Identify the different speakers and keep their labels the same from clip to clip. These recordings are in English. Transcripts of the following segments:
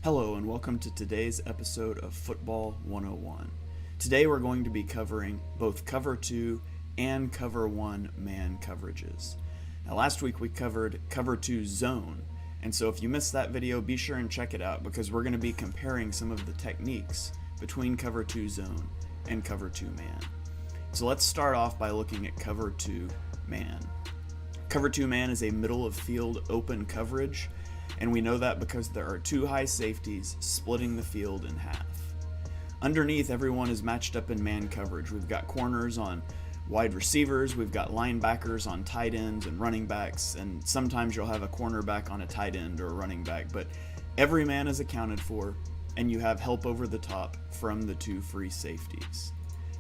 Speaker 1: Hello and welcome to today's episode of Football 101. Today we're going to be covering both Cover 2 and Cover 1 man coverages. Now last week we covered Cover 2 zone, and so if you missed that video, be sure and check it out because we're going to be comparing some of the techniques between Cover 2 zone and Cover 2 man. So let's start off by looking at Cover 2 man. Cover 2 man is a middle of field open coverage, and we know that because there are two high safeties splitting the field in half. Underneath, everyone is matched up in man coverage. We've got corners on wide receivers, we've got linebackers on tight ends and running backs, and sometimes you'll have a cornerback on a tight end or a running back, but every man is accounted for, and you have help over the top from the two free safeties.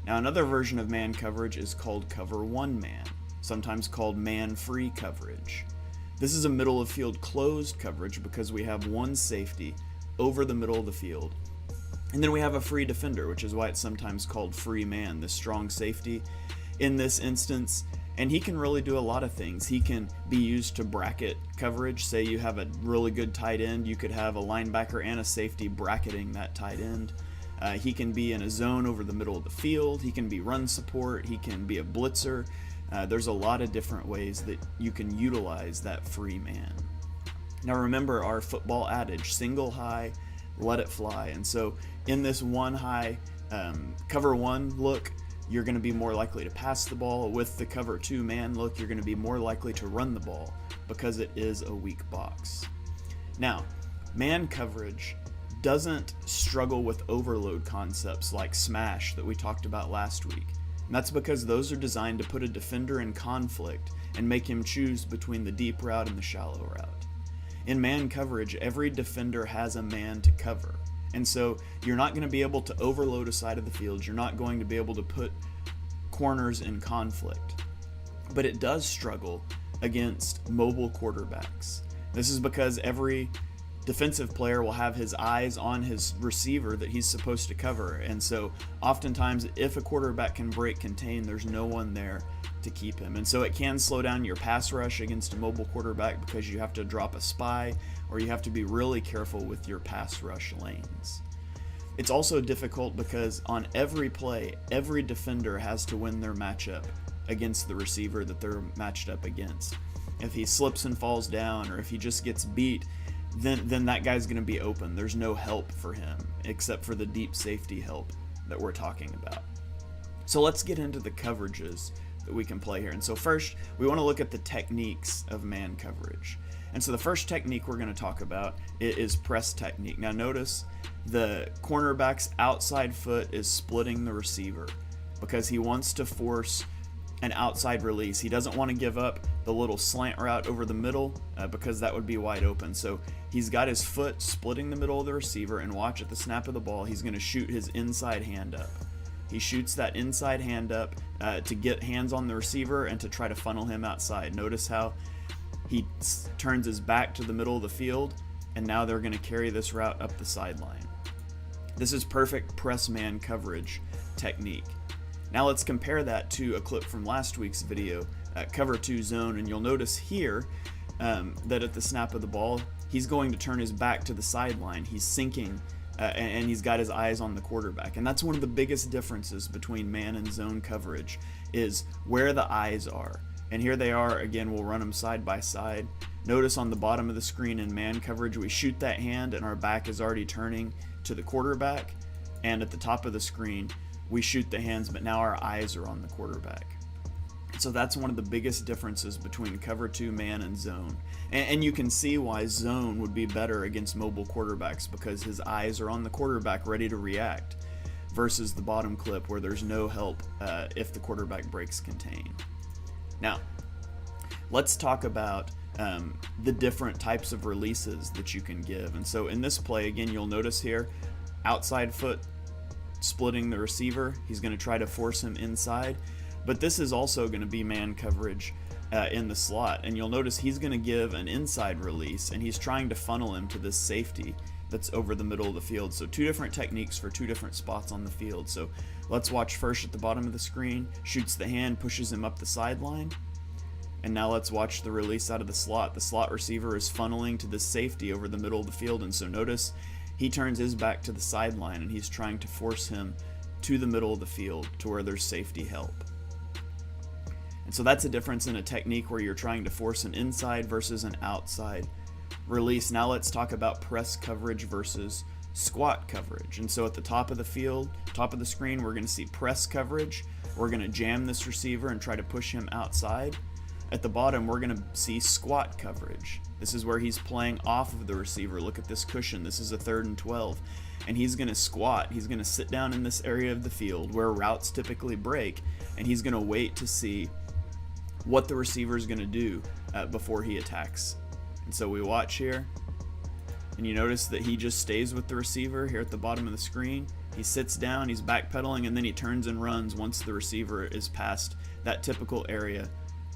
Speaker 1: Now another version of man coverage is called Cover 1 man, sometimes called man-free coverage. This is a middle of field closed coverage because we have one safety over the middle of the field. And then we have a free defender, which is why it's sometimes called free man, the strong safety in this instance. And he can really do a lot of things. He can be used to bracket coverage. Say you have a really good tight end, you could have a linebacker and a safety bracketing that tight end. He can be in a zone over the middle of the field. He can be run support. He can be a blitzer. There's a lot of different ways that you can utilize that free man. Now remember our football adage, single high, let it fly. And so in this one high cover 1 look, you're going to be more likely to pass the ball. With the Cover 2 man look, you're going to be more likely to run the ball because it is a weak box. Now, man coverage doesn't struggle with overload concepts like smash that we talked about last week. And that's because those are designed to put a defender in conflict and make him choose between the deep route and the shallow route. In man coverage, every defender has a man to cover. And so you're not going to be able to overload a side of the field. You're not going to be able to put corners in conflict. But it does struggle against mobile quarterbacks. This is because every defensive player will have his eyes on his receiver that he's supposed to cover, and so oftentimes if a quarterback can break contain, there's no one there to keep him, and so it can slow down your pass rush against a mobile quarterback because you have to drop a spy or you have to be really careful with your pass rush lanes. It's also difficult because on every play, every defender has to win their matchup against the receiver that they're matched up against. If he slips and falls down or if he just gets beat, then that guy's going to be open. There's no help for him except for the deep safety help that we're talking about. So let's get into the coverages that we can play here. And so first, we want to look at the techniques of man coverage. And so the first technique we're going to talk about is press technique. Now notice the cornerback's outside foot is splitting the receiver because he wants to force an outside release. He doesn't want to give up the little slant route over the middle because that would be wide open. So he's got his foot splitting the middle of the receiver, and watch at the snap of the ball, he's going to shoot his inside hand up. He shoots that inside hand up to get hands on the receiver and to try to funnel him outside. Notice how he turns his back to the middle of the field, and now they're going to carry this route up the sideline. This is perfect press man coverage technique. Now let's compare that to a clip from last week's video, Cover 2 zone, and you'll notice here that at the snap of the ball, he's going to turn his back to the sideline. He's sinking and he's got his eyes on the quarterback. And that's one of the biggest differences between man and zone coverage is where the eyes are. And here they are, again, we'll run them side by side. Notice on the bottom of the screen in man coverage, we shoot that hand and our back is already turning to the quarterback. And at the top of the screen, we shoot the hands, but now our eyes are on the quarterback. So that's one of the biggest differences between Cover 2 man and zone. And you can see why zone would be better against mobile quarterbacks because his eyes are on the quarterback ready to react versus the bottom clip where there's no help if the quarterback breaks contain. Now, let's talk about the different types of releases that you can give. And so in this play, again, you'll notice here, outside foot splitting the receiver. He's going to try to force him inside, but this is also going to be man coverage in the slot, and you'll notice he's going to give an inside release and he's trying to funnel him to this safety that's over the middle of the field. So two different techniques for two different spots on the field. So let's watch first at the bottom of the screen, shoots the hand, pushes him up the sideline, and now let's watch the release out of the slot. The slot receiver is funneling to this safety over the middle of the field, and so notice he turns his back to the sideline and he's trying to force him to the middle of the field to where there's safety help. And so that's a difference in a technique where you're trying to force an inside versus an outside release. Now let's talk about press coverage versus squat coverage. And so at the top of the field, top of the screen, we're going to see press coverage. We're going to jam this receiver and try to push him outside. At the bottom, we're going to see squat coverage. This is where he's playing off of the receiver. Look at this cushion. This is a 3rd and 12. And he's going to squat. He's going to sit down in this area of the field where routes typically break, and he's going to wait to see what the receiver is going to do before he attacks. And so we watch here, and you notice that he just stays with the receiver here at the bottom of the screen. He sits down, he's backpedaling, and then he turns and runs once the receiver is past that typical area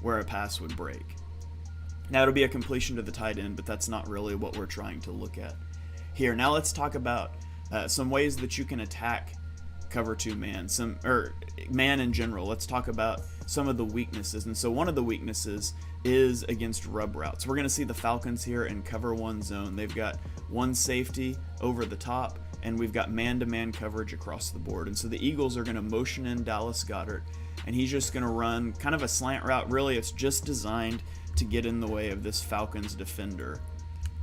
Speaker 1: where a pass would break. Now it'll be a completion to the tight end, but that's not really what we're trying to look at here. Now let's talk about some ways that you can attack cover 2 man, man in general. Let's talk about some of the weaknesses. And so one of the weaknesses is against rub routes. We're going to see the Falcons here in cover 1 zone. They've got 1 safety over the top, and we've got man-to-man coverage across the board. And so the Eagles are going to motion in Dallas Goedert, and he's just going to run kind of a slant route. Really, it's just designed to get in the way of this Falcons defender,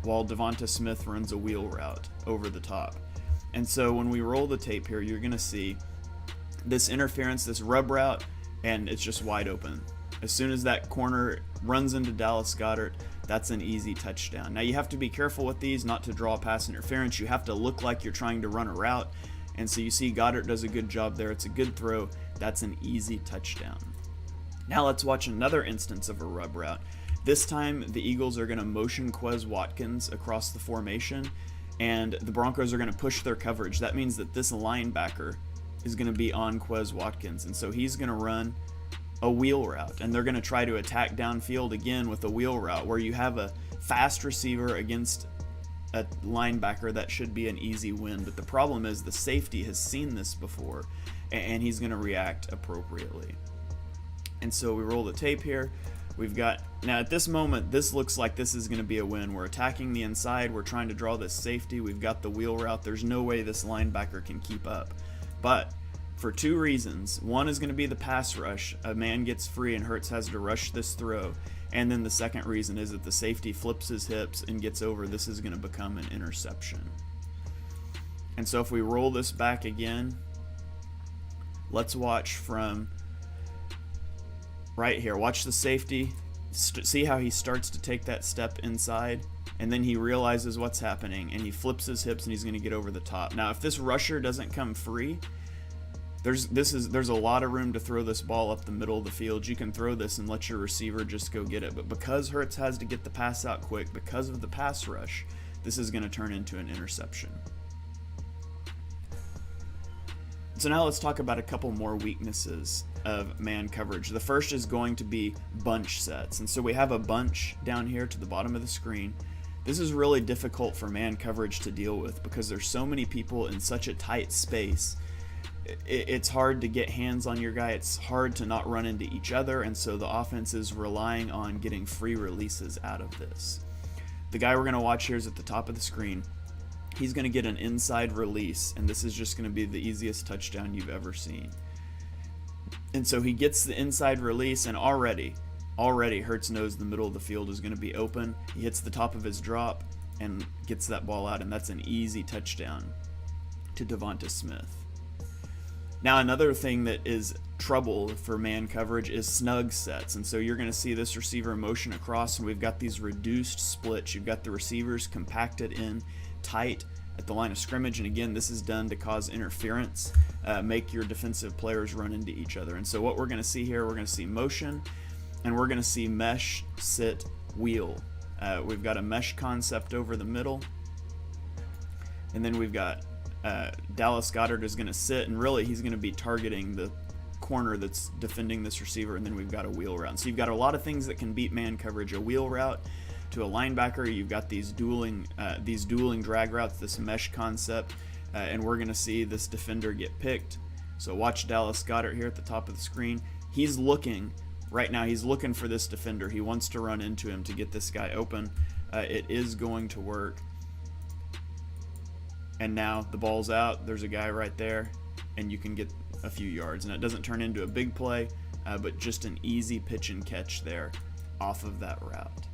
Speaker 1: while Devonta Smith runs a wheel route over the top. And so when we roll the tape here, you're going to see this interference, this rub route, and it's just wide open. As soon as that corner runs into Dallas Goedert, that's an easy touchdown. Now you have to be careful with these not to draw pass interference. You have to look like you're trying to run a route. And so you see Goedert does a good job there. It's a good throw. That's an easy touchdown. Now let's watch another instance of a rub route. This time the Eagles are going to motion Quez Watkins across the formation, and the Broncos are going to push their coverage. That means that this linebacker is going to be on Quez Watkins, and so he's going to run a wheel route, and they're going to try to attack downfield again with a wheel route where you have a fast receiver against a linebacker. That should be an easy win, but the problem is the safety has seen this before, and he's going to react appropriately. And so we roll the tape here. We've got, now at this moment, this looks like this is going to be a win. We're attacking the inside. We're trying to draw this safety. We've got the wheel route. There's no way this linebacker can keep up. But for 2 reasons. One is going to be the pass rush. A man gets free and Hurts has to rush this throw. And then the second reason is that the safety flips his hips and gets over. This is going to become an interception. And so if we roll this back again, let's watch from right here. Watch the safety. See how he starts to take that step inside, and then he realizes what's happening, and he flips his hips, and he's going to get over the top. Now, if this rusher doesn't come free, there's a lot of room to throw this ball up the middle of the field. You can throw this and let your receiver just go get it. But because Hurts has to get the pass out quick, because of the pass rush, this is going to turn into an interception. So now let's talk about a couple more weaknesses of man coverage. The first is going to be bunch sets. And so we have a bunch down here to the bottom of the screen. This is really difficult for man coverage to deal with because there's so many people in such a tight space. It's hard to get hands on your guy. It's hard to not run into each other. And so the offense is relying on getting free releases out of this. The guy we're going to watch here is at the top of the screen. He's going to get an inside release, and this is just going to be the easiest touchdown you've ever seen. And so he gets the inside release, and already Hurts knows the middle of the field is going to be open. He hits the top of his drop and gets that ball out, and that's an easy touchdown to Devonta Smith. Now, another thing that is trouble for man coverage is snug sets. And so you're going to see this receiver motion across, and we've got these reduced splits. You've got the receivers compacted in tight at the line of scrimmage. And again, this is done to cause interference, make your defensive players run into each other. And so what we're going to see here, we're going to see motion, and we're going to see mesh, sit, wheel. We've got a mesh concept over the middle, and then we've got Dallas Goedert is going to sit, and really he's going to be targeting the corner that's defending this receiver, and then we've got a wheel route. So you've got a lot of things that can beat man coverage. A wheel route to a linebacker, you've got these dueling drag routes, this mesh concept, and we're going to see this defender get picked. So watch Dallas Goedert here at the top of the screen. He's looking right now. He's looking for this defender. He wants to run into him to get this guy open. It is going to work. and now the ball's out, there's a guy right there, and you can get a few yards. And it doesn't turn into a big play, but just an easy pitch and catch there off of that route.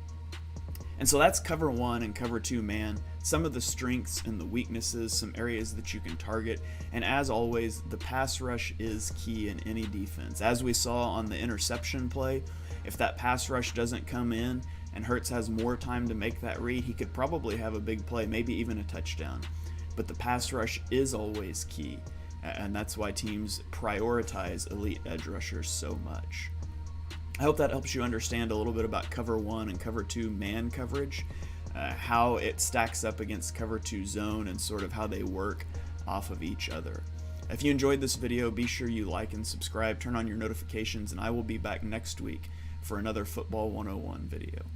Speaker 1: And so that's cover one and cover two man, some of the strengths and the weaknesses, some areas that you can target. And as always, the pass rush is key in any defense. As we saw on the interception play, if that pass rush doesn't come in and Hurts has more time to make that read, he could probably have a big play, maybe even a touchdown. But the pass rush is always key, and that's why teams prioritize elite edge rushers so much. I hope that helps you understand a little bit about cover one and cover two man coverage, how it stacks up against cover two zone, and sort of how they work off of each other. If you enjoyed this video, be sure you like and subscribe, turn on your notifications, and I will be back next week for another Football 101 video.